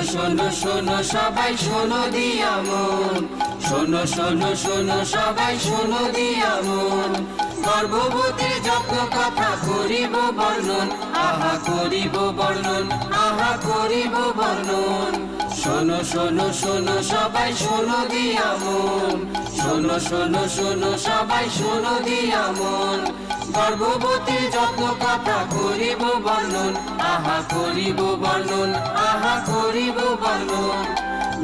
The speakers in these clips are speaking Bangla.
শোনো শোনো সবাই শোনো দিয়া মন, শোনো শোনো শোনো সবাই শোনো দিয়া মন। গর্ভবতীর যত্ন কথা করিব বর্ণন, আহা করিব বর্ণন, আহা করিব বর্ণন। শোনো শোনো শোনো সবাই শোনো দিয়া মন, শোনো শোনো শোনো সবাই শোনো দিয়া মন। গর্ভবতীর যত্ন কথা করিব বর্ণন, আহা করিব বর্ণন, আহা করিব বর্ণন।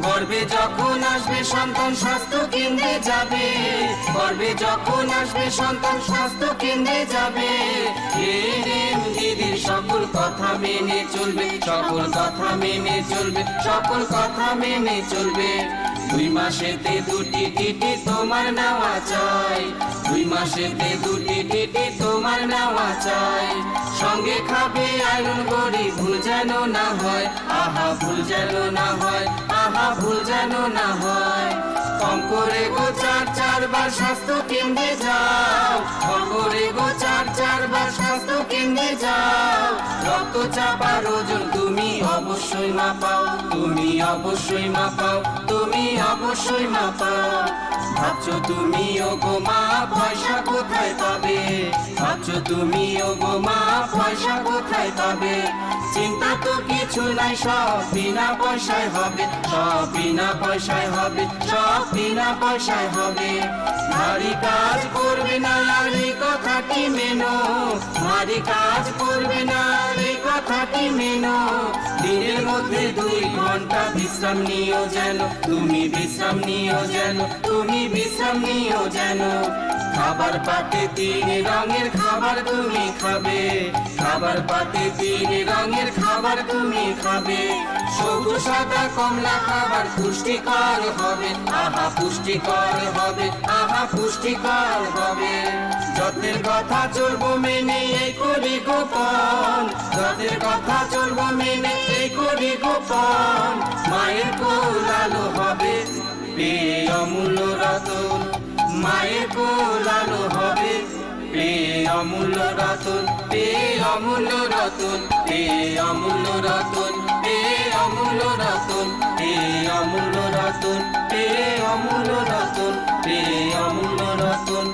গর্ভে যখন আসবে সন্তান স্বাস্থ্য কেন্দ্রে যাবে, গর্ভে যখন আসবে সন্তান স্বাস্থ্য কেন্দ্রে যাবে। দিদির সকল কথা মেনে চলবে, সকল কথা মেনে চলবে, সকল কথা মেনে চলবে। 2 মাসেতে 2টি টিটি তোমার নেওয়া চাই, 2 মাসেতে 2টি টিটি তোমার নেওয়া চাই। সঙ্গে খাবে আয়রন বড়ি, ভুল যেন না হয়, আহা ভুল যেন না হয়, আহা ভুল যেন না হয়। কম করে গো 4 বার স্বাস্থ্য কেন্দ্রে যাও, কম করে গো 4 বার স্বাস্থ্য কেন্দ্রে যাও। রক্তচাপার ওজন তুমি অবশ্যই মাপাও, তুমি অবশ্যই মাপাও, তুমি অবশ্যই মাপাও। ভাবছো তুমি ও গো মা পয়সা কোথায় পাবে, ভাবছো তুমি ও গো মা পয়সা কোথায় পাবে। চিন্তা তো কিছু নাই, সব বিনা পয়সায় হবে, সব বিনা পয়সায় হবে, সব বিনা পয়সায় হবে। ভারী কাজ করবে না আর এই কথাটি মেনো, ভারী কাজ করবে না আর এই কথাটি মেনো। দিনের মধ্যে 2 ঘন্টা বিশ্রাম নিও যেন, তুমি বিশ্রাম নিও যেন, তুমি বিশ্রাম নিও যেন। খাবার পাতে 3 রঙের খাবার তুমি খাবে, খাবার পাতে 3 রঙের খাবার তুমি খাবে। সবুজ সাদা কমলা খাবার পুষ্টিকর হবে, আহা পুষ্টিকর হবে, আহা পুষ্টিকর হবে। যত্নের কথা চলবো মেনে এই করি গোপন, যত্নের কথা চলবো মেনে এই করি গোপন। মায়ের কোল আলো হবে পেয়ে অমূল্য রতন, মায়ের কোল আলো হবে পেয়ে অমূল্য রতন, পেয়ে অমূল্য রতন, পেয়ে অমূল্য রতন, পেয়ে অমূল্য রতন, পেয়ে অমূল্য রতন, পেয়ে অমূল্য রতন, পেয়ে অমূল্য রতন।